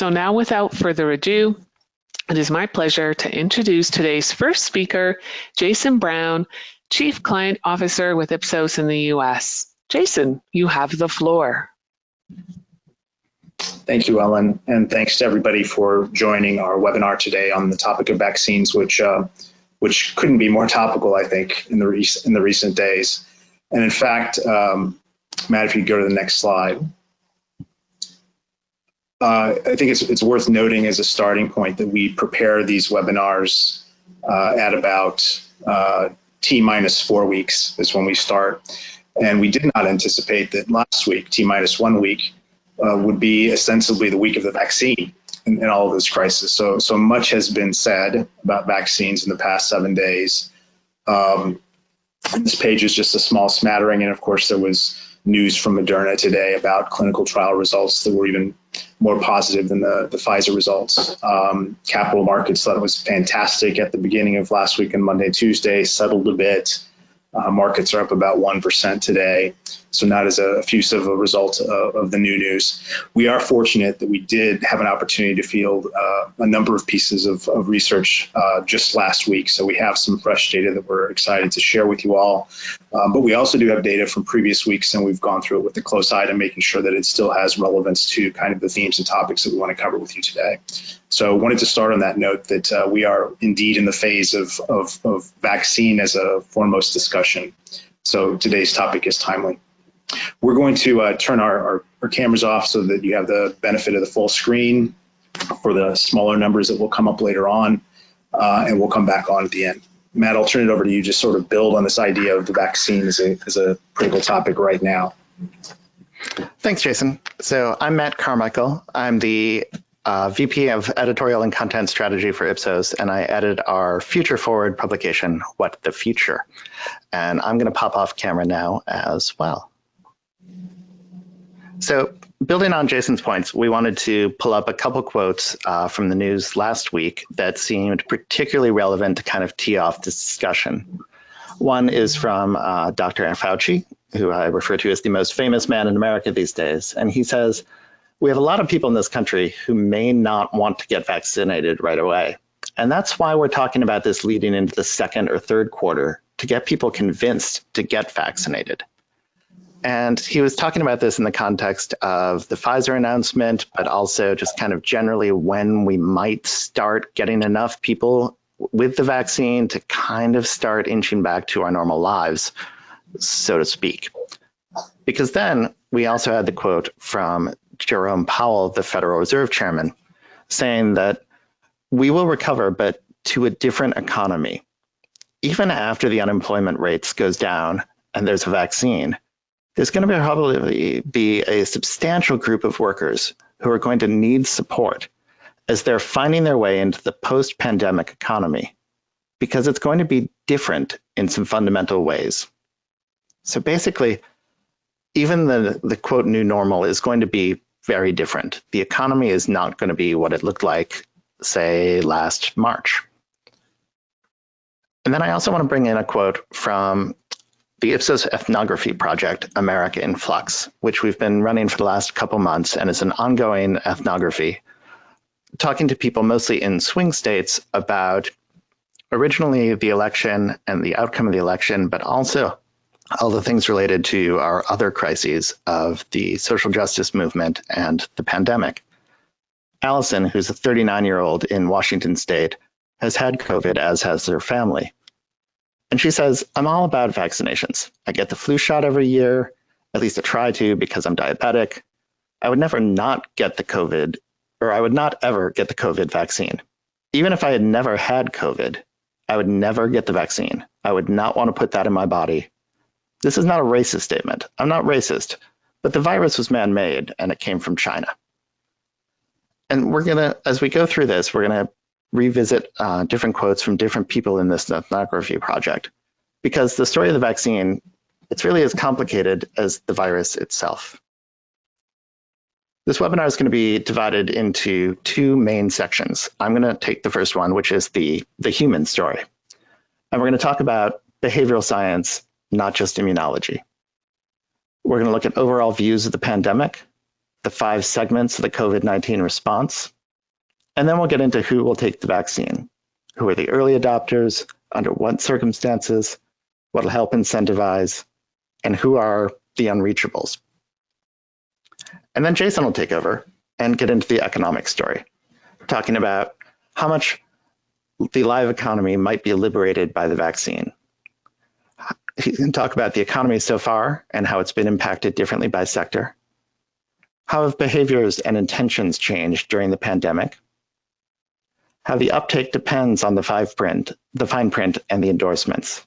So now, without further ado, it is my pleasure to introduce today's first speaker, Jason Brown, Chief Client Officer with Ipsos in the US. Jason, you have the floor. Thank you, Ellen, and thanks to everybody for joining our webinar today on the topic of vaccines, which couldn't be more topical, I think, in the recent days. And in fact, Matt, if you go to the next slide. I think it's worth noting as a starting point that we prepare these webinars at about T-4 weeks is when we start. And we did not anticipate that last week, T-1 week, would be ostensibly the week of the vaccine in all of this crisis. So much has been said about vaccines in the past 7 days. This page is just a small smattering, and of course there was news from Moderna today about clinical trial results that were even more positive than the Pfizer results. Capital markets thought it was fantastic at the beginning of last week on Monday, Tuesday, settled a bit. Markets are up about 1% today, so not as effusive a result of the new news. We are fortunate that we did have an opportunity to field a number of pieces of research just last week, so we have some fresh data that we're excited to share with you all. But we also do have data from previous weeks, and we've gone through it with a close eye to making sure that it still has relevance to kind of the themes and topics that we want to cover with you today. So I wanted to start on that note that we are indeed in the phase of vaccine as a foremost discussion. So today's topic is timely. We're going to turn our cameras off so that you have the benefit of the full screen for the smaller numbers that will come up later on, and we'll come back on at the end. Matt, I'll turn it over to you to sort of build on this idea of the vaccine as a critical topic right now. Thanks, Jason. So I'm Matt Carmichael. I'm the VP of Editorial and Content Strategy for Ipsos, and I edit our Future Forward publication, What the Future. And I'm going to pop off camera now as well. So building on Jason's points, we wanted to pull up a couple quotes from the news last week that seemed particularly relevant to kind of tee off this discussion. One is from Dr. Fauci, who I refer to as the most famous man in America these days. And he says, "We have a lot of people in this country who may not want to get vaccinated right away. And that's why we're talking about this leading into the second or third quarter to get people convinced to get vaccinated." And he was talking about this in the context of the Pfizer announcement, but also just kind of generally when we might start getting enough people with the vaccine to kind of start inching back to our normal lives, so to speak. Because then we also had the quote from Jerome Powell, the Federal Reserve Chairman, saying that we will recover, but to a different economy. Even after the unemployment rates goes down and there's a vaccine, there's going to probably be a substantial group of workers who are going to need support as they're finding their way into the post-pandemic economy, because it's going to be different in some fundamental ways. So basically, even the quote new normal is going to be very different. The economy is not going to be what it looked like, say, last March. And then I also want to bring in a quote from the Ipsos ethnography project, America in Flux, which we've been running for the last couple months, and is an ongoing ethnography, talking to people mostly in swing states about originally the election and the outcome of the election, but also all the things related to our other crises of the social justice movement and the pandemic. Allison, who's a 39-year-old in Washington State, has had COVID, as has her family. And she says, "I'm all about vaccinations. I get the flu shot every year, at least I try to because I'm diabetic. I would never not get the COVID, or I would not ever get the COVID vaccine. Even if I had never had COVID, I would never get the vaccine. I would not want to put that in my body. This is not a racist statement. I'm not racist, but the virus was man-made and it came from China." And we're going to, as we go through this, we're going to revisit different quotes from different people in this ethnography project, because the story of the vaccine, it's really as complicated as the virus itself. This webinar is going to be divided into two main sections. I'm going to take the first one, which is the human story. And we're going to talk about behavioral science, not just immunology. We're going to look at overall views of the pandemic, the 5 segments of the COVID-19 response, And then we'll get into who will take the vaccine, who are the early adopters, under what circumstances, what will help incentivize, and who are the unreachables. And then Jason will take over and get into the economic story, talking about how much the live economy might be liberated by the vaccine. He can talk about the economy so far and how it's been impacted differently by sector. How have behaviors and intentions changed during the pandemic? How the uptake depends on the fine print and the endorsements.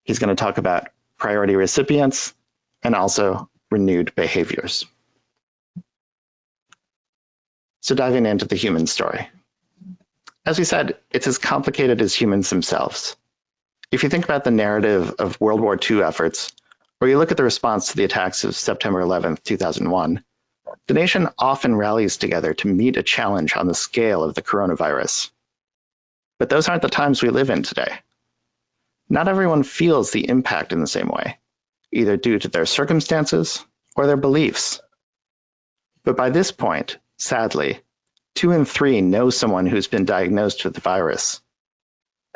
He's going to talk about priority recipients and also renewed behaviors. So diving into the human story. As we said, it's as complicated as humans themselves. If you think about the narrative of World War II efforts, or you look at the response to the attacks of September 11th, 2001, the nation often rallies together to meet a challenge on the scale of the coronavirus. But those aren't the times we live in today. Not everyone feels the impact in the same way, either due to their circumstances or their beliefs. But by this point, sadly, 2 in 3 know someone who's been diagnosed with the virus.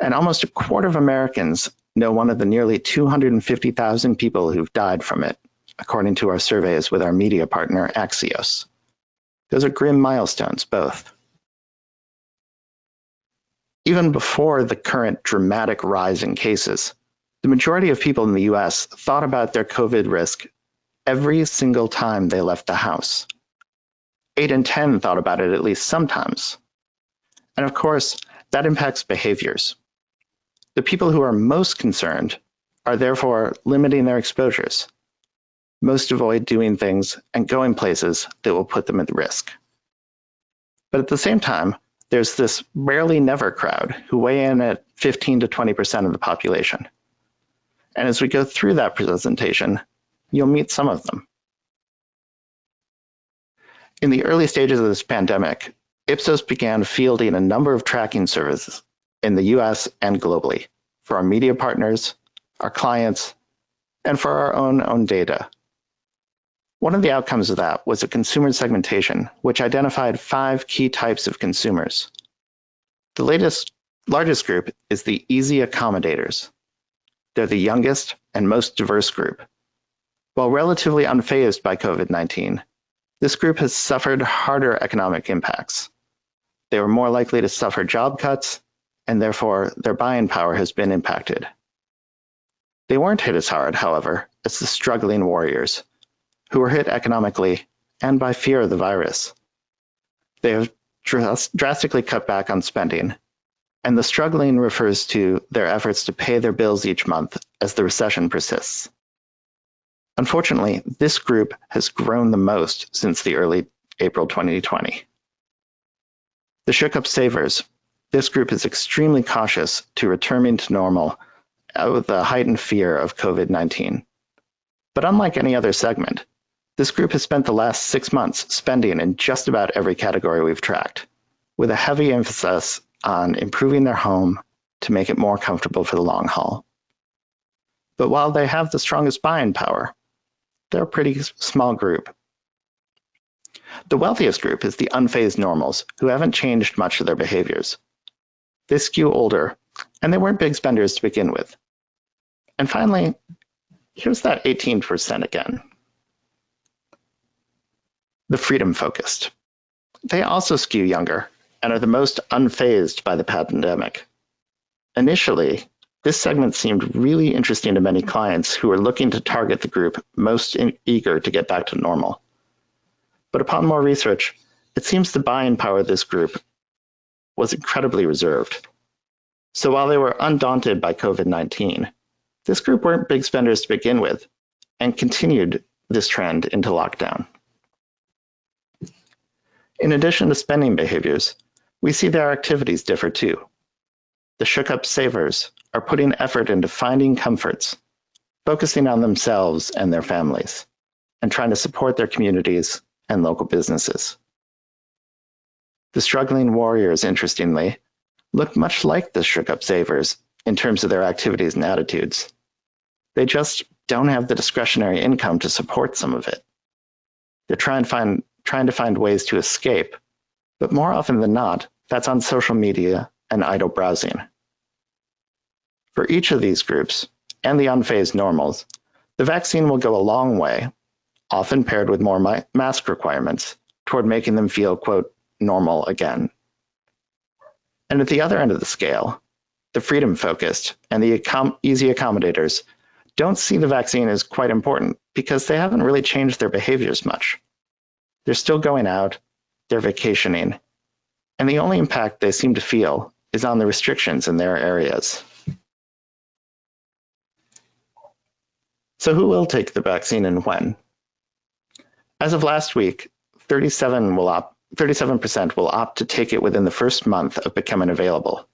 And almost a quarter of Americans know one of the nearly 250,000 people who've died from it, according to our surveys with our media partner, Axios. Those are grim milestones, both. Even before the current dramatic rise in cases, the majority of people in the US thought about their COVID risk every single time they left the house. 8 in 10 thought about it at least sometimes. And of course, that impacts behaviors. The people who are most concerned are therefore limiting their exposures. Most avoid doing things and going places that will put them at risk. But at the same time, there's this rarely never crowd who weigh in at 15 to 20% of the population. And as we go through that presentation, you'll meet some of them. In the early stages of this pandemic, Ipsos began fielding a number of tracking services in the US and globally for our media partners, our clients, and for our own data. One of the outcomes of that was a consumer segmentation, which identified 5 key types of consumers. The largest group is the easy accommodators. They're the youngest and most diverse group. While relatively unfazed by COVID-19, this group has suffered harder economic impacts. They were more likely to suffer job cuts, and therefore their buying power has been impacted. They weren't hit as hard, however, as the struggling warriors, who were hit economically and by fear of the virus. They have drastically cut back on spending, and the struggling refers to their efforts to pay their bills each month as the recession persists. Unfortunately, this group has grown the most since the early April 2020. The shook-up savers. This group is extremely cautious to returning to normal with the heightened fear of COVID-19. But unlike any other segment, this group has spent the last 6 months spending in just about every category we've tracked, with a heavy emphasis on improving their home to make it more comfortable for the long haul. But while they have the strongest buying power, they're a pretty small group. The wealthiest group is the unfazed normals, who haven't changed much of their behaviors. They skew older, and they weren't big spenders to begin with. And finally, here's that 18% again. The freedom-focused. They also skew younger and are the most unfazed by the pandemic. Initially, this segment seemed really interesting to many clients who were looking to target the group most eager to get back to normal. But upon more research, it seems the buying power of this group was incredibly reserved. So while they were undaunted by COVID-19, this group weren't big spenders to begin with and continued this trend into lockdown. In addition to spending behaviors, we see their activities differ too. The shook-up savers are putting effort into finding comforts, focusing on themselves and their families, and trying to support their communities and local businesses. The struggling warriors, interestingly, look much like the shook-up savers in terms of their activities and attitudes. They just don't have the discretionary income to support some of it. They're trying to find ways to escape But more often than not, that's on social media and idle browsing. For each of these groups, and the unfazed normals, the vaccine will go a long way, often paired with more mask requirements, toward making them feel, quote, normal again. And at the other end of the scale, the freedom-focused and the easy accommodators don't see the vaccine as quite important because they haven't really changed their behaviors much. They're still going out, they're vacationing, and the only impact they seem to feel is on the restrictions in their areas. So who will take the vaccine and when? As of last week, 37% will opt to take it within the first month of becoming available.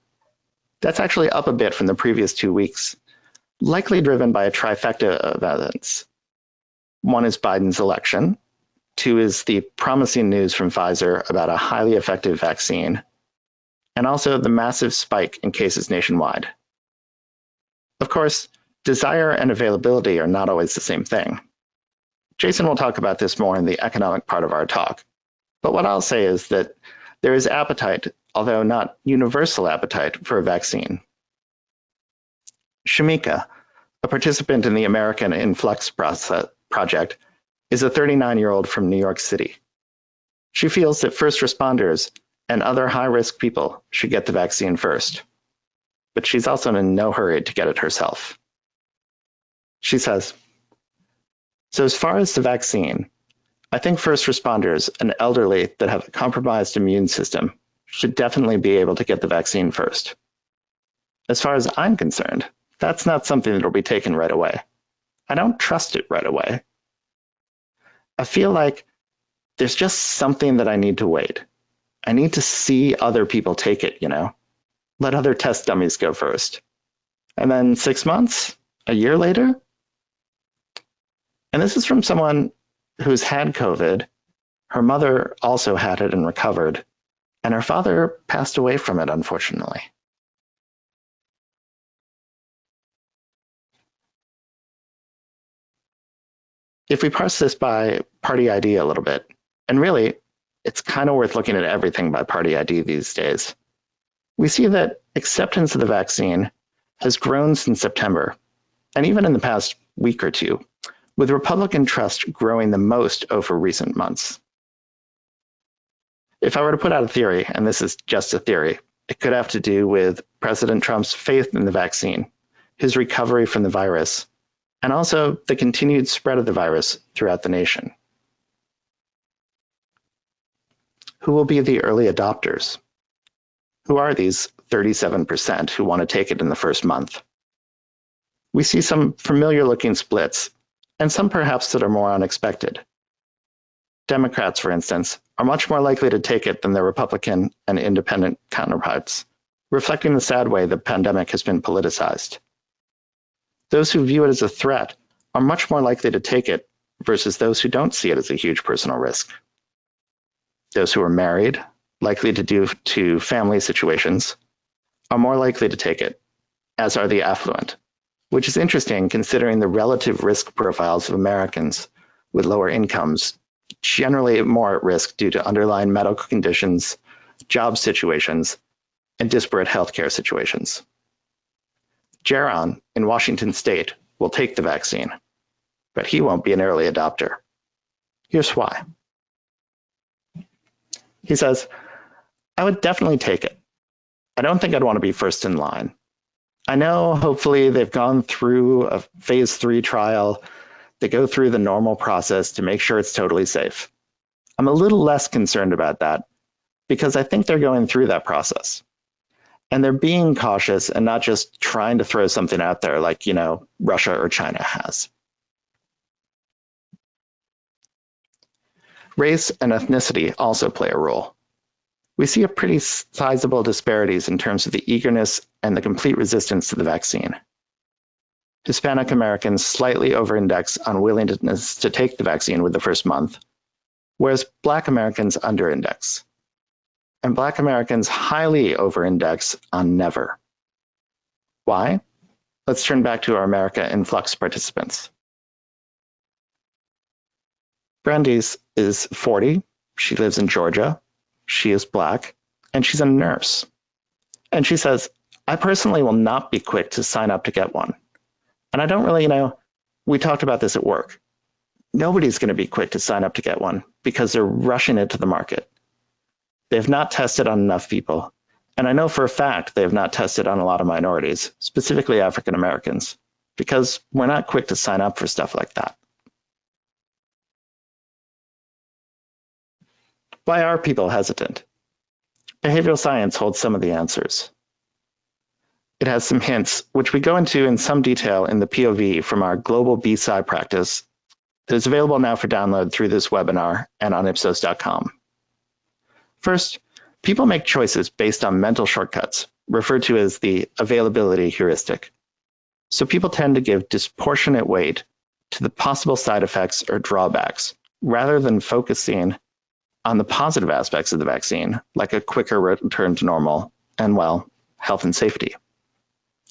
That's actually up a bit from the previous 2 weeks, likely driven by a trifecta of evidence. One is Biden's election. 2 is the promising news from Pfizer about a highly effective vaccine, and also the massive spike in cases nationwide. Of course, desire and availability are not always the same thing. Jason will talk about this more in the economic part of our talk, but what I'll say is that there is appetite, although not universal appetite, for a vaccine. Shamika, a participant in the American Influx project, is a 39-year-old from New York City. She feels that first responders and other high-risk people should get the vaccine first, but she's also in no hurry to get it herself. She says, "So as far as the vaccine, I think first responders and elderly that have a compromised immune system should definitely be able to get the vaccine first. As far as I'm concerned, that's not something that will be taken right away. I don't trust it right away. I feel like there's just something that I need to wait. I need to see other people take it, Let other test dummies go first. And then 6 months, a year later?" And this is from someone who's had COVID. Her mother also had it and recovered, and her father passed away from it, unfortunately. If we parse this by party ID a little bit, and really, it's kind of worth looking at everything by party ID these days, we see that acceptance of the vaccine has grown since September, and even in the past week or two, with Republican trust growing the most over recent months. If I were to put out a theory, and this is just a theory, it could have to do with President Trump's faith in the vaccine, his recovery from the virus, and also the continued spread of the virus throughout the nation. Who will be the early adopters? Who are these 37% who want to take it in the first month? We see some familiar-looking splits, and some perhaps that are more unexpected. Democrats, for instance, are much more likely to take it than their Republican and independent counterparts, reflecting the sad way the pandemic has been politicized. Those who view it as a threat are much more likely to take it versus those who don't see it as a huge personal risk. Those who are married, likely to due to family situations, are more likely to take it, as are the affluent, which is interesting considering the relative risk profiles of Americans with lower incomes, generally more at risk due to underlying medical conditions, job situations, and disparate healthcare situations. Jaron in Washington State will take the vaccine, but he won't be an early adopter. Here's why. He says, "I would definitely take it. I don't think I'd want to be first in line. I know hopefully they've gone through a phase 3 trial. They go through the normal process to make sure it's totally safe. I'm a little less concerned about that because I think they're going through that process. And they're being cautious and not just trying to throw something out there like, Russia or China has." Race and ethnicity also play a role. We see a pretty sizable disparities in terms of the eagerness and the complete resistance to the vaccine. Hispanic Americans slightly over-index on willingness to take the vaccine with the first month, whereas Black Americans under-index. And Black Americans highly over-index on never. Why? Let's turn back to our America Influx participants. Brandeis is 40. She lives in Georgia. She is Black, and she's a nurse. And she says, I personally will not be quick to sign up to get one. And I don't really we talked about this at work. Nobody's going to be quick to sign up to get one because they're rushing it to the market. They've not tested on enough people. And I know for a fact they have not tested on a lot of minorities, specifically African Americans, because we're not quick to sign up for stuff like that. Why are people hesitant? Behavioral science holds some of the answers. It has some hints, which we go into in some detail in the POV from our global BSI practice that is available now for download through this webinar and on Ipsos.com. First, people make choices based on mental shortcuts, referred to as the availability heuristic. So people tend to give disproportionate weight to the possible side effects or drawbacks, rather than focusing on the positive aspects of the vaccine, like a quicker return to normal and, well, health and safety.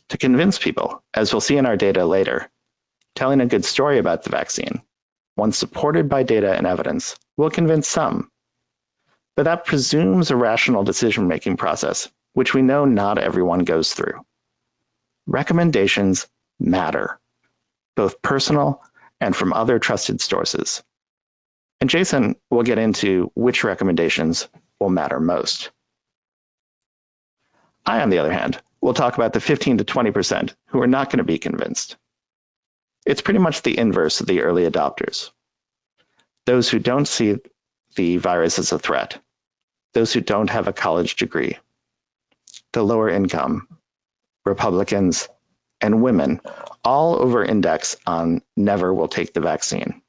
To convince people, as we'll see in our data later, telling a good story about the vaccine, one supported by data and evidence, will convince some. But that presumes a rational decision-making process, which we know not everyone goes through. Recommendations matter, both personal and from other trusted sources. And Jason will get into which recommendations will matter most. I, on the other hand, will talk about the 15 to 20% who are not going to be convinced. It's pretty much the inverse of the early adopters. Those who don't see the virus as a threat, those who don't have a college degree, the lower income, Republicans, and women all over-index on never will take the vaccine.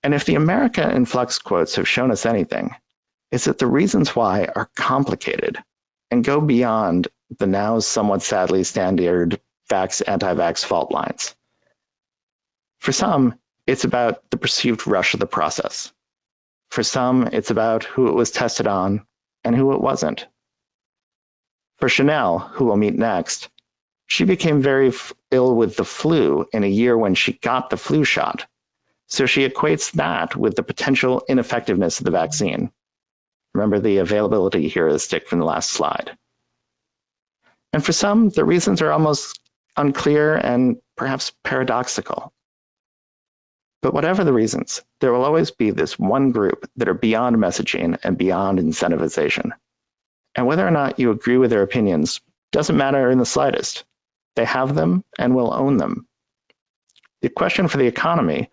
And if the America in Flux quotes have shown us anything, it's that the reasons why are complicated and go beyond the now somewhat sadly standard vax, anti-vax fault lines. For some, it's about the perceived rush of the process. For some, it's about who it was tested on and who it wasn't. For Chanel, who we'll meet next, she became very ill with the flu in a year when she got the flu shot. So she equates that with the potential ineffectiveness of the vaccine. Remember the availability heuristic from the last slide. And for some, the reasons are almost unclear and perhaps paradoxical. But whatever the reasons, there will always be this one group that are beyond messaging and beyond incentivization. And whether or not you agree with their opinions doesn't matter in the slightest. They have them and will own them. The question for the economy,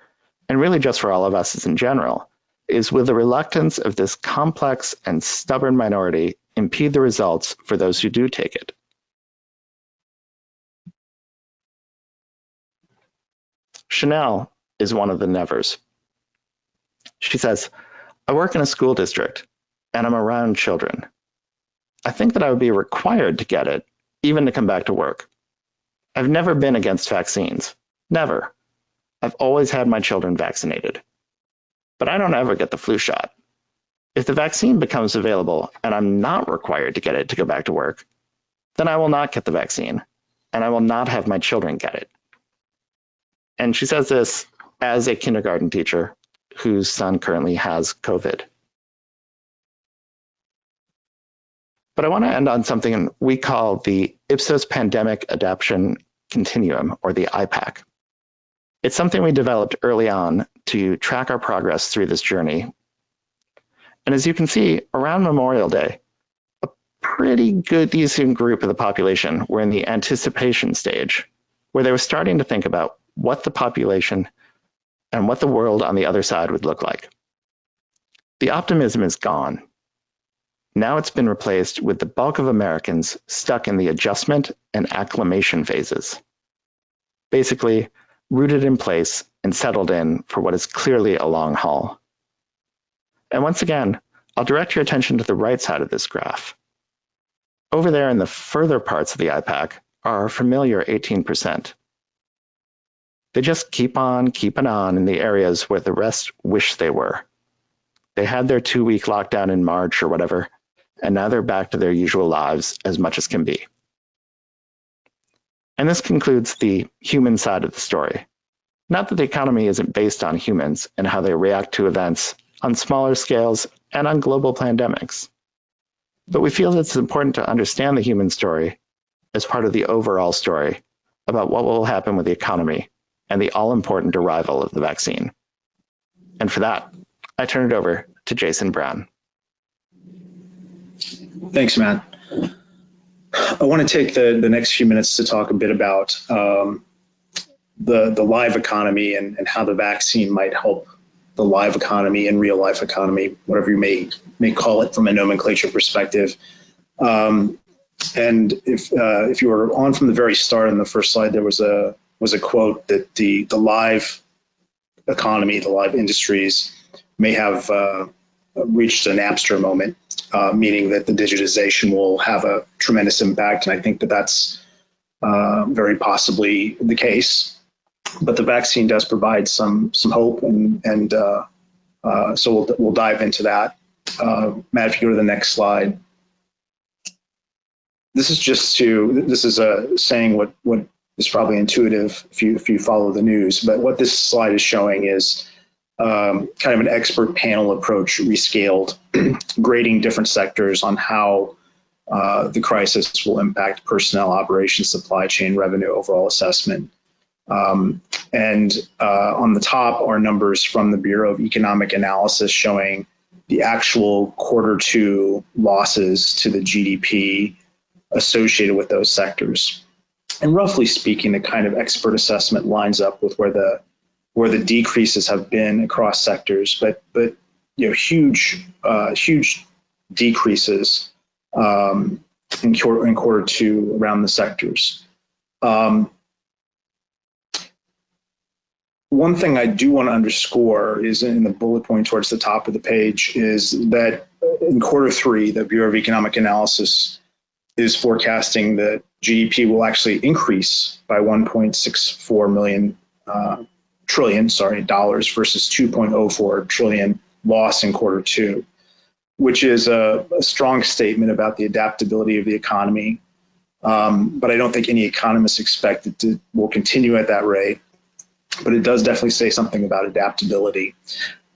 and really just for all of us in general, is will the reluctance of this complex and stubborn minority impede the results for those who do take it? Chanel is one of the nevers. She says, I work in a school district and I'm around children. I think that I would be required to get it, even to come back to work. I've never been against vaccines. Never. I've always had my children vaccinated. But I don't ever get the flu shot. If the vaccine becomes available and I'm not required to get it to go back to work, then I will not get the vaccine and I will not have my children get it. And she says this as a kindergarten teacher whose son currently has COVID. But I want to end on something we call the Ipsos Pandemic Adaptation Continuum, or the IPAC. It's something we developed early on to track our progress through this journey. And as you can see, around Memorial Day, a pretty good decent group of the population were in the anticipation stage, where they were starting to think about what the population and what the world on the other side would look like. The optimism is gone. Now it's been replaced with the bulk of Americans stuck in the adjustment and acclimation phases. Basically, rooted in place and settled in for what is clearly a long haul. And once again, I'll direct your attention to the right side of this graph. Over there in the further parts of the IPAC are our familiar 18%. They just keep on keeping on in the areas where the rest wish they were. They had their 2-week lockdown in March or whatever, and now they're back to their usual lives as much as can be. And this concludes the human side of the story. Not that the economy isn't based on humans and how they react to events on smaller scales and on global pandemics. But we feel that it's important to understand the human story as part of the overall story about what will happen with the economy and the all-important arrival of the vaccine. And for that, I turn it over to Jason Brown. Thanks, Matt. I want to take the next few minutes to talk a bit about the live economy and how the vaccine might help the live economy and real life economy, whatever you may call it from a nomenclature perspective. And if you were on from the very start in the first slide, there was a quote that the live economy, the live industries may have reached an Napster moment, meaning that the digitization will have a tremendous impact. And I think that that's very possibly the case. But the vaccine does provide some hope, and so we'll dive into that. Matt, if you go to the next slide. This is saying what is probably intuitive if you follow the news, but what this slide is showing is kind of an expert panel approach rescaled, grading different sectors on how the crisis will impact personnel, operations, supply chain, revenue, overall assessment. And on the top are numbers from the Bureau of Economic Analysis showing the actual Q2 losses to the GDP associated with those sectors. And roughly speaking, the kind of expert assessment lines up with where the decreases have been across sectors, but huge decreases in Q2 around the sectors. One thing I do want to underscore is in the bullet point towards the top of the page is that in Q3, the Bureau of Economic Analysis is forecasting that GDP will actually increase by 1.64 trillion dollars versus 2.04 trillion loss in Q2, which is a strong statement about the adaptability of the economy. But I don't think any economists expect it will continue at that rate. But it does definitely say something about adaptability.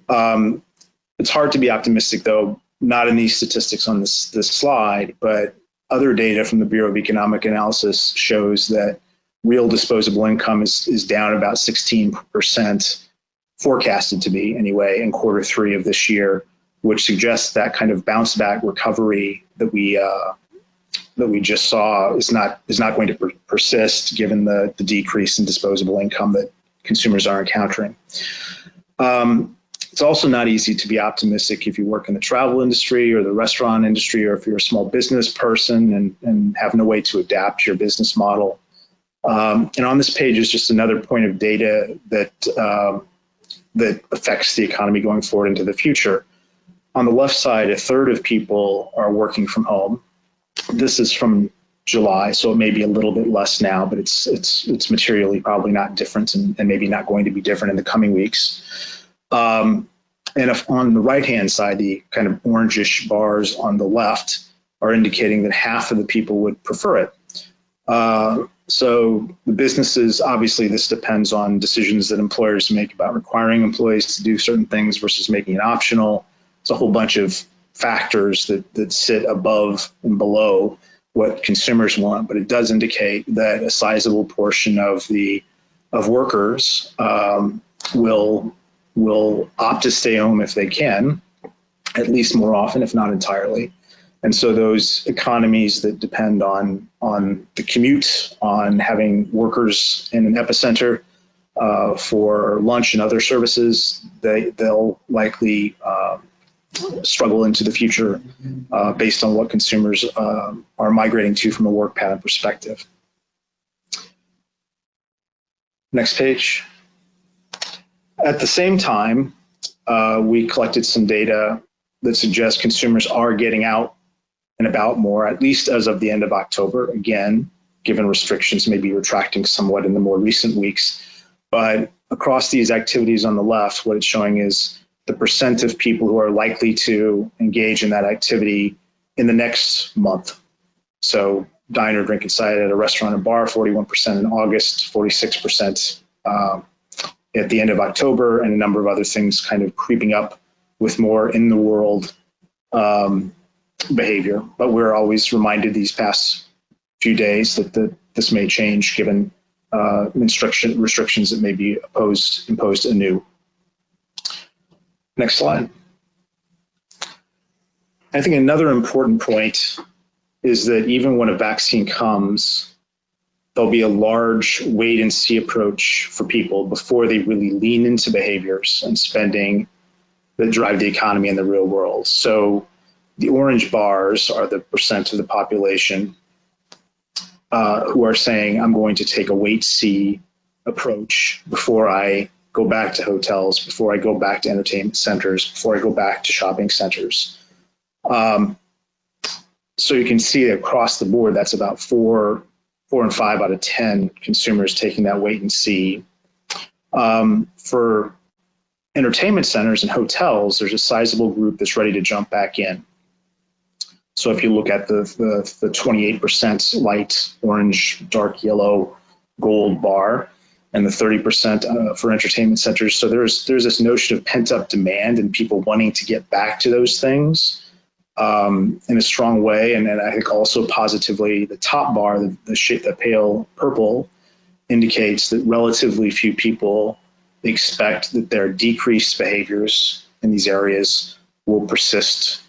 It's hard to be optimistic, though, not in these statistics on this slide, but other data from the Bureau of Economic Analysis shows that real disposable income is down about 16%, forecasted to be anyway, in Q3 of this year, which suggests that kind of bounce back recovery that we just saw is not going to persist given the decrease in disposable income that consumers are encountering. It's also not easy to be optimistic if you work in the travel industry or the restaurant industry, or if you're a small business person and have no way to adapt your business model. And on this page is just another point of data that affects the economy going forward into the future. On the left side, a third of people are working from home. This is from July, so it may be a little bit less now, but it's materially probably not different and maybe not going to be different in the coming weeks. And if on the right-hand side, the kind of orangish bars on the left are indicating that half of the people would prefer it. So the businesses, obviously this depends on decisions that employers make about requiring employees to do certain things versus making it optional. It's a whole bunch of factors that sit above and below what consumers want, but it does indicate that a sizable portion of workers will opt to stay home if they can, at least more often, if not entirely. And so those economies that depend on the commute, on having workers in an epicenter for lunch and other services, they'll likely struggle into the future based on what consumers are migrating to from a work pattern perspective. Next page. At the same time, we collected some data that suggests consumers are getting out and about more, at least as of the end of October. Again, given restrictions may be retracting somewhat in the more recent weeks. But across these activities on the left, what it's showing is the percent of people who are likely to engage in that activity in the next month. So diner, drink inside at a restaurant and bar, 41% in August, 46% at the end of October, and a number of other things kind of creeping up with more in the world behavior, but we're always reminded these past few days that this may change given restrictions that may be imposed anew. Next slide. I think another important point is that even when a vaccine comes, there'll be a large wait and see approach for people before they really lean into behaviors and spending that drive the economy in the real world. So the orange bars are the percent of the population who are saying, I'm going to take a wait-see approach before I go back to hotels, before I go back to entertainment centers, before I go back to shopping centers. So you can see across the board, that's about 4 and 5 out of 10 consumers taking that wait and see. For entertainment centers and hotels, there's a sizable group that's ready to jump back in. So if you look at the 28% light orange, dark yellow, gold bar, and the 30% for entertainment centers. So there's this notion of pent-up demand and people wanting to get back to those things in a strong way. And then I think also positively, the top bar, the pale purple, indicates that relatively few people expect that their decreased behaviors in these areas will persist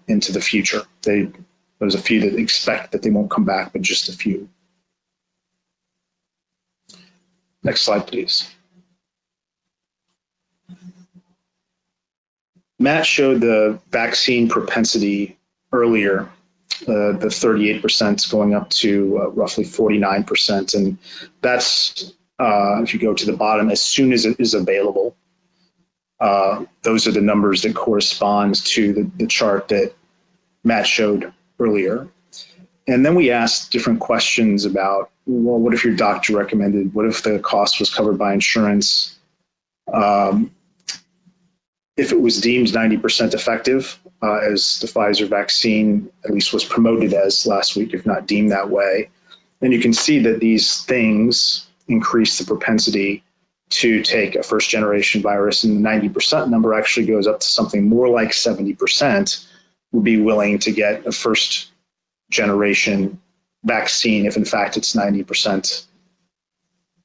into the future. There's a few that expect that they won't come back, but just a few. Next slide, please. Matt showed the vaccine propensity earlier, the 38% going up to roughly 49%. And that's, if you go to the bottom, as soon as it is available, those are the numbers that correspond to the chart that Matt showed earlier. And then we asked different questions about, well, what if your doctor recommended? What if the cost was covered by insurance? If it was deemed 90% effective, as the Pfizer vaccine at least was promoted as last week, if not deemed that way, then you can see that these things increase the propensity to take a first generation virus, and the 90% number actually goes up to something more like 70% would be willing to get a first generation vaccine if in fact it's 90%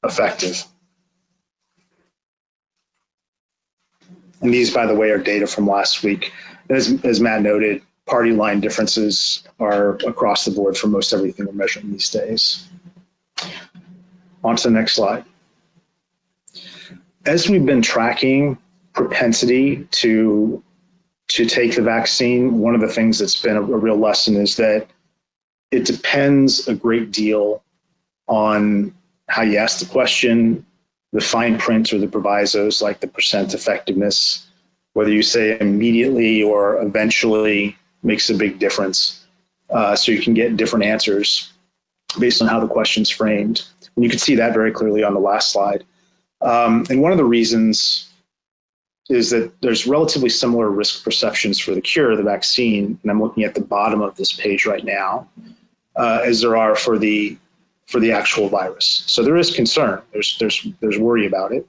effective. And these, by the way, are data from last week. As Matt noted, party line differences are across the board for most everything we're measuring these days. On to the next slide. As we've been tracking propensity to take the vaccine, one of the things that's been a real lesson is that it depends a great deal on how you ask the question, the fine print or the provisos, like the percent effectiveness, whether you say immediately or eventually makes a big difference. So you can get different answers based on how the question's framed. And you can see that very clearly on the last slide. And one of the reasons is that there's relatively similar risk perceptions for the cure, the vaccine, and I'm looking at the bottom of this page right now, as there are for the actual virus. So there is concern. There's worry about it,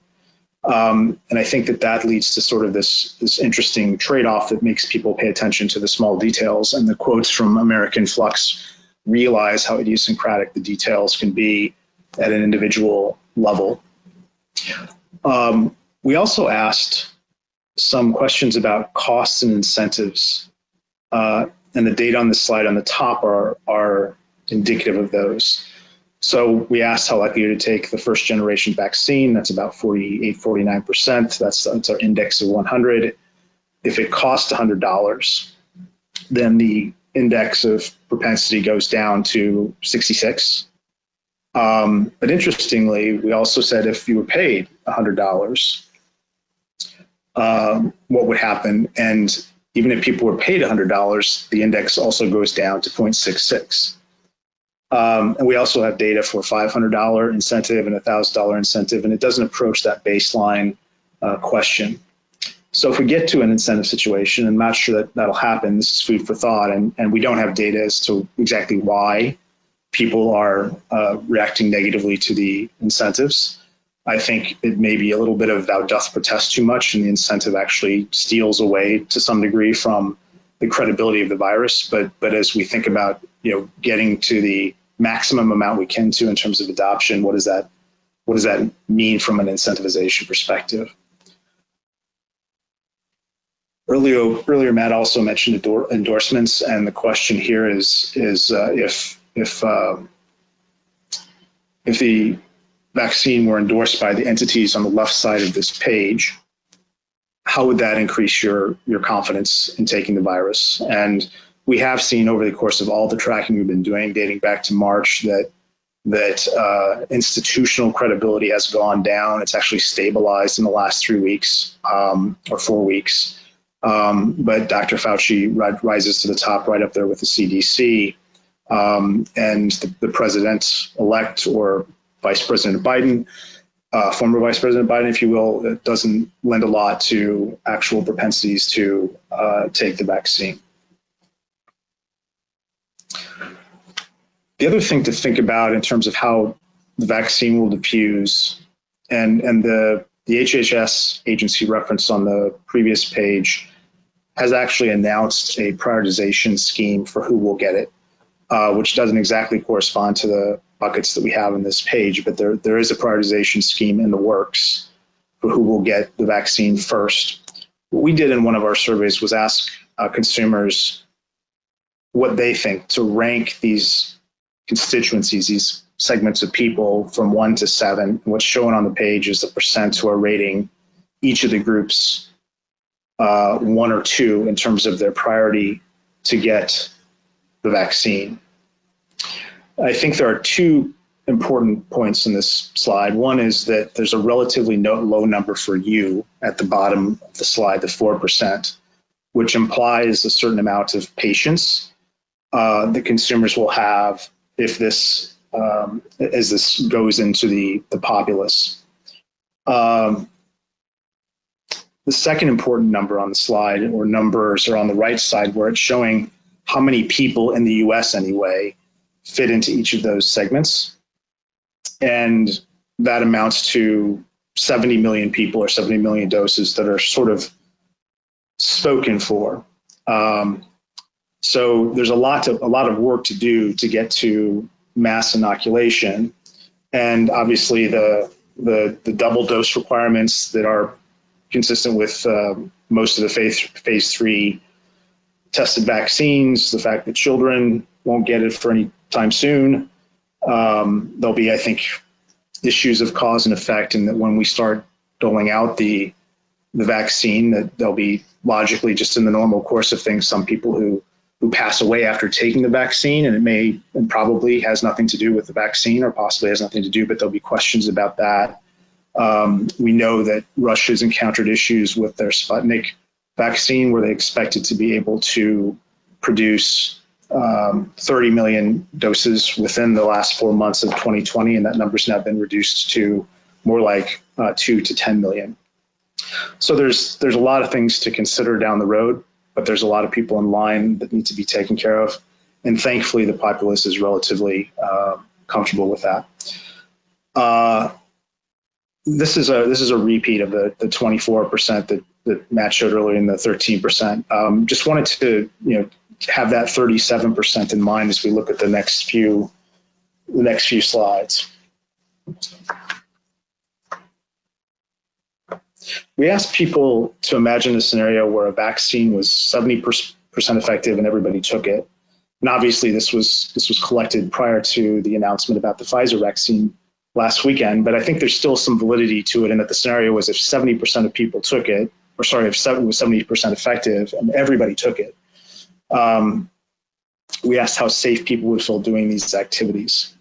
and I think that leads to sort of this interesting trade-off that makes people pay attention to the small details. And the quotes from American Flux realize how idiosyncratic the details can be at an individual level. We also asked some questions about costs and incentives, and the data on the slide on the top are indicative of those. So we asked how likely you're to take the first generation vaccine. That's about 48, 49%. That's our index of 100. If it costs $100, then the index of propensity goes down to 66. But interestingly, we also said if you were paid $100, what would happen? And even if people were paid $100, the index also goes down to 0.66. And we also have data for $500 incentive and $1,000 incentive, and it doesn't approach that baseline question. So if we get to an incentive situation, I'm not sure that'll happen. This is food for thought, and we don't have data as to exactly why people are reacting negatively to the incentives. I think it may be a little bit of thou doth protest too much, and the incentive actually steals away to some degree from the credibility of the virus, but as we think about getting to the maximum amount we can to in terms of adoption, what does that mean from an incentivization perspective? Earlier, Matt also mentioned endorsements, and the question here is if the vaccine were endorsed by the entities on the left side of this page, how would that increase your confidence in taking the virus? And we have seen over the course of all the tracking we've been doing, dating back to March, that institutional credibility has gone down. It's actually stabilized in the last 3 weeks or 4 weeks. But Dr. Fauci rises to the top right up there with the CDC. And the president-elect or Vice President Biden, former Vice President Biden, if you will, it doesn't lend a lot to actual propensities to take the vaccine. The other thing to think about in terms of how the vaccine will diffuse, and the HHS agency referenced on the previous page has actually announced a prioritization scheme for who will get it, which doesn't exactly correspond to the buckets that we have in this page, but there is a prioritization scheme in the works for who will get the vaccine first. What we did in one of our surveys was ask consumers what they think, to rank these constituencies, these segments of people from 1 to 7. And what's shown on the page is the percent who are rating each of the groups 1 or 2 in terms of their priority to get the vaccine. I think there are 2 important points in this slide. One is that there's a relatively low number for you at the bottom of the slide, the 4%, which implies a certain amount of patience that consumers will have if this, as this goes into the populace. The second important number on the slide, or numbers, are on the right side, where it's showing how many people in the US anyway fit into each of those segments. And that amounts to 70 million people or 70 million doses that are sort of spoken for. So there's a lot of work to do to get to mass inoculation. And obviously the double dose requirements that are consistent with most of the phase 3 tested vaccines, the fact that children won't get it for any time soon. There'll be, I think, issues of cause and effect, and that when we start doling out the vaccine, that there'll be logically, just in the normal course of things, some people who pass away after taking the vaccine, and it may and probably has nothing to do with the vaccine, or possibly has nothing to do, but there'll be questions about that. We know that Russia's encountered issues with their Sputnik vaccine, where they expected to be able to produce 30 million doses within the last 4 months of 2020, and that number's now been reduced to more like 2 to 10 million. So there's a lot of things to consider down the road, but there's a lot of people in line that need to be taken care of, and thankfully the populace is relatively comfortable with that. This is a repeat of the 24% that Matt showed earlier in the 13%. Just wanted to have that 37% in mind as we look at the next few slides. We asked people to imagine a scenario where a vaccine was 70% effective and everybody took it. And obviously this was collected prior to the announcement about the Pfizer vaccine last weekend, but I think there's still some validity to it, in that the scenario was if 70% of people took it, or sorry, if it was 70% effective and everybody took it. We asked how safe people would feel doing these activities.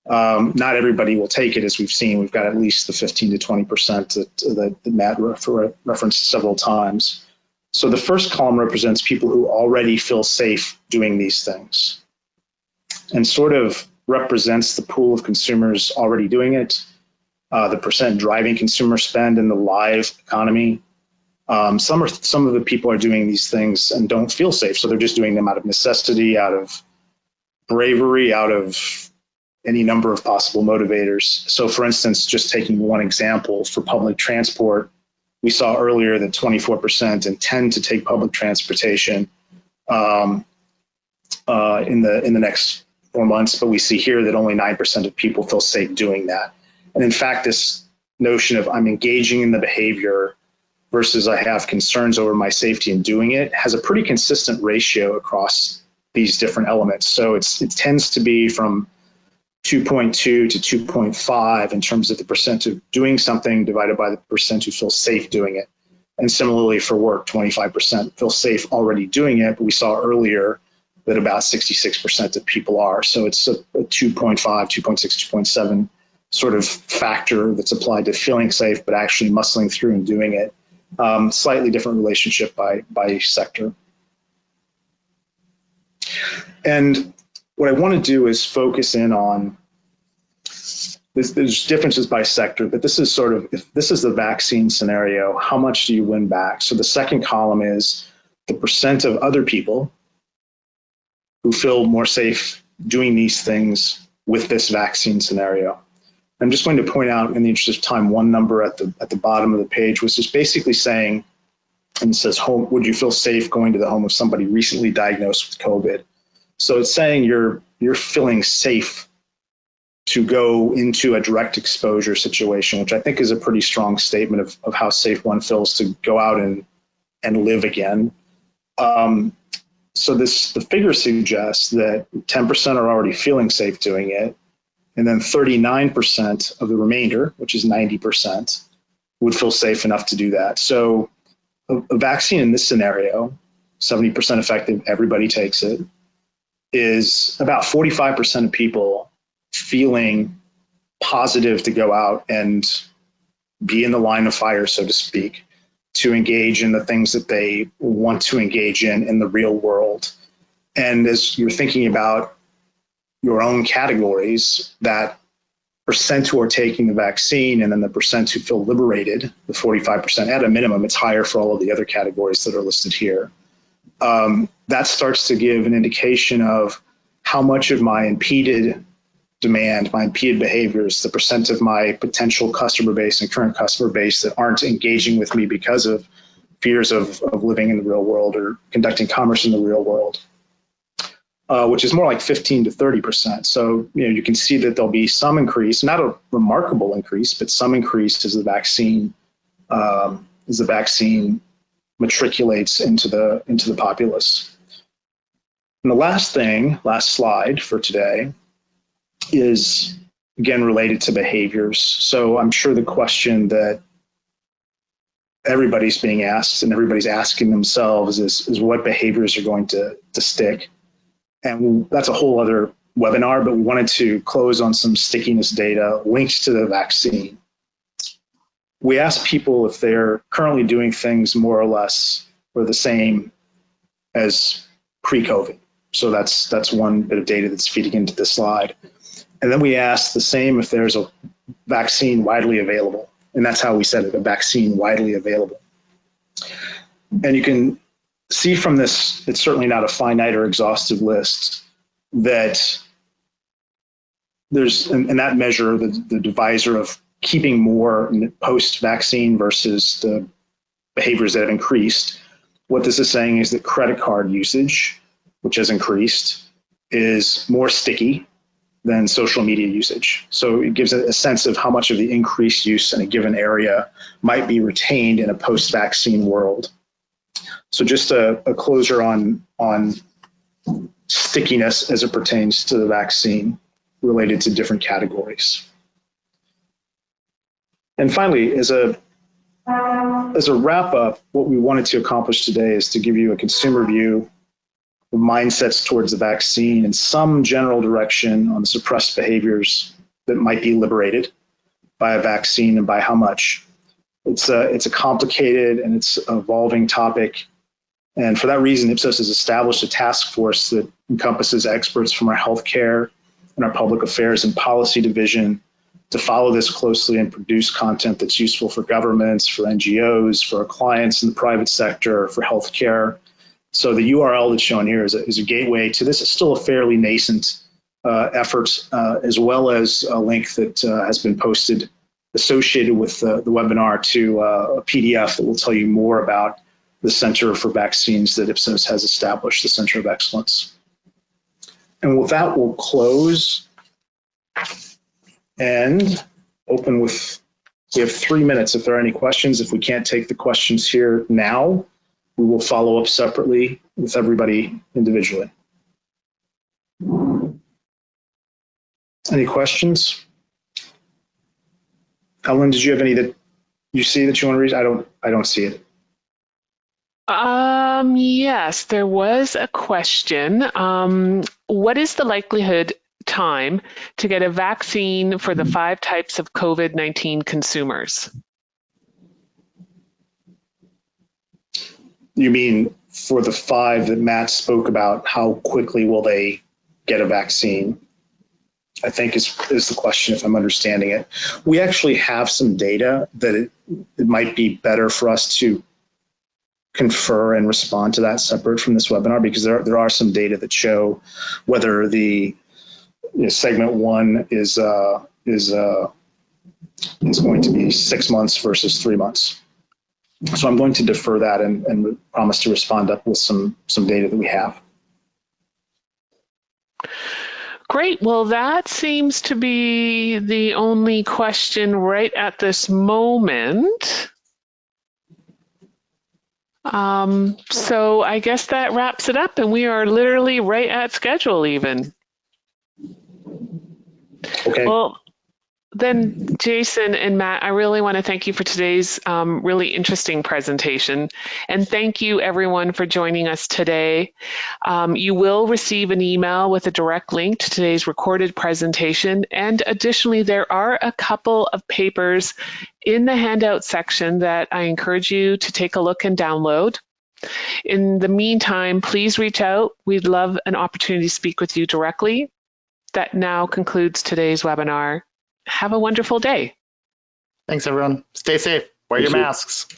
Not everybody will take it, as we've seen. We've got at least the 15 to 20% that Matt referenced several times. So the first column represents people who already feel safe doing these things, and sort of represents the pool of consumers already doing it, the percent driving consumer spend in the live economy. Some of the people are doing these things and don't feel safe, so they're just doing them out of necessity, out of bravery, out of any number of possible motivators. So for instance, just taking one example, for public transport, we saw earlier that 24% intend to take public transportation, in the next 4 months, but we see here that only 9% of people feel safe doing that. And in fact, this notion of I'm engaging in the behavior versus I have concerns over my safety in doing it has a pretty consistent ratio across these different elements. So it tends to be from 2.2 to 2.5 in terms of the percent of doing something divided by the percent who feel safe doing it. And similarly for work, 25% feel safe already doing it, but we saw earlier that about 66% of people are. So it's a 2.5, 2.6, 2.7 sort of factor that's applied to feeling safe, but actually muscling through and doing it. Slightly different relationship by sector. And what I want to do is focus in on this. There's differences by sector, but this is sort of, if this is the vaccine scenario, how much do you win back? So the second column is the percent of other people who feel more safe doing these things with this vaccine scenario. I'm just going to point out, in the interest of time, one number at the bottom of the page, which is basically saying, and it says, would you feel safe going to the home of somebody recently diagnosed with COVID? So it's saying you're feeling safe to go into a direct exposure situation, which I think is a pretty strong statement of how safe one feels to go out and live again. So the figure suggests that 10% are already feeling safe doing it, and then 39% of the remainder, which is 90%, would feel safe enough to do that. So a vaccine in this scenario, 70% effective, everybody takes it, is about 45% of people feeling positive to go out and be in the line of fire, so to speak, to engage in the things that they want to engage in the real world. And as you're thinking about your own categories, that percent who are taking the vaccine and then the percent who feel liberated, the 45%, at a minimum, it's higher for all of the other categories that are listed here. That starts to give an indication of how much of my impeded demand, my impeded behaviors, the percent of my potential customer base and current customer base that aren't engaging with me because of fears of living in the real world or conducting commerce in the real world, which is more like 15 to 30%. So you can see that there'll be some increase, not a remarkable increase, but some increase as the vaccine matriculates into the populace. And the last slide for today is again related to behaviors. So I'm sure the question that everybody's being asked and everybody's asking themselves is what behaviors are going to stick. And that's a whole other webinar, but we wanted to close on some stickiness data linked to the vaccine. We asked people if they're currently doing things more or less or the same as pre-COVID. So that's one bit of data that's feeding into this slide. And then we asked the same if there's a vaccine widely available. And that's how we said it, a vaccine widely available. And you can see from this, it's certainly not a finite or exhaustive list, that there's, in that measure, the divisor of keeping more post-vaccine versus the behaviors that have increased. What this is saying is that credit card usage, which has increased, is more sticky than social media usage. So it gives a sense of how much of the increased use in a given area might be retained in a post-vaccine world. So just a closure on stickiness as it pertains to the vaccine related to different categories. And finally, as a wrap up, what we wanted to accomplish today is to give you a consumer view of mindsets towards the vaccine and some general direction on the suppressed behaviors that might be liberated by a vaccine and by how much. It's a complicated and it's an evolving topic. And for that reason, Ipsos has established a task force that encompasses experts from our healthcare and our public affairs and policy division to follow this closely and produce content that's useful for governments, for NGOs, for our clients in the private sector, for healthcare. So the URL that's shown here is a gateway to this. It's still a fairly nascent effort, as well as a link that has been posted associated with the webinar to a PDF that will tell you more about the Center for Vaccines that Ipsos has established, the Center of Excellence. And with that, we'll close and open with, we have 3 minutes if there are any questions. If we can't take the questions here now, we will follow up separately with everybody individually. Any questions? Helen, did you have any that you see that you want to read? I don't see it. Yes, there was a question. What is the likelihood time to get a vaccine for the 5 types of COVID-19 consumers? You mean for the 5 that Matt spoke about, how quickly will they get a vaccine? I think is the question, if I'm understanding it. We actually have some data that it might be better for us to confer and respond to that separate from this webinar, because there are some data that show whether the segment 1 is going to be 6 months versus 3 months. So I'm going to defer that and promise to respond up with some data that we have. Great. Well, that seems to be the only question right at this moment. So I guess that wraps it up, and we are literally right at schedule even. Okay. Well, then, Jason and Matt, I really want to thank you for today's really interesting presentation. And thank you, everyone, for joining us today. You will receive an email with a direct link to today's recorded presentation. And additionally, there are a couple of papers in the handout section that I encourage you to take a look and download. In the meantime, please reach out. We'd love an opportunity to speak with you directly. That now concludes today's webinar. Have a wonderful day. Thanks, everyone. Stay safe. Wear your masks.